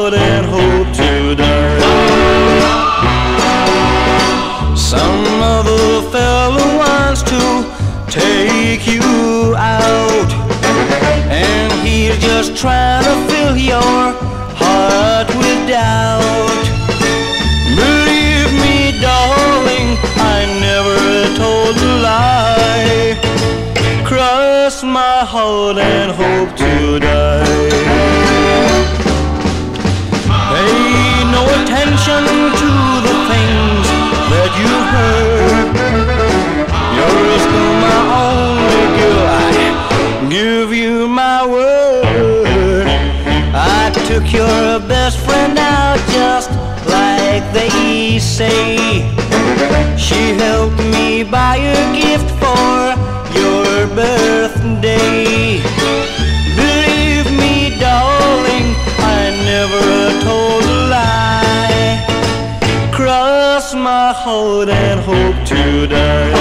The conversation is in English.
heart and hope to die. Some other fellow wants to take you out, and he's just trying to fill your heart with doubt. Believe me, darling, I never told a lie. Cross my heart and hope to die. Pay no attention to the things that you heard. You're still my only girl, I give you my word. I took your best friend out just like they say. She helped me buy a gift for your birthday. Believe me, darling, I never told a lie. Cross my heart and hope to die.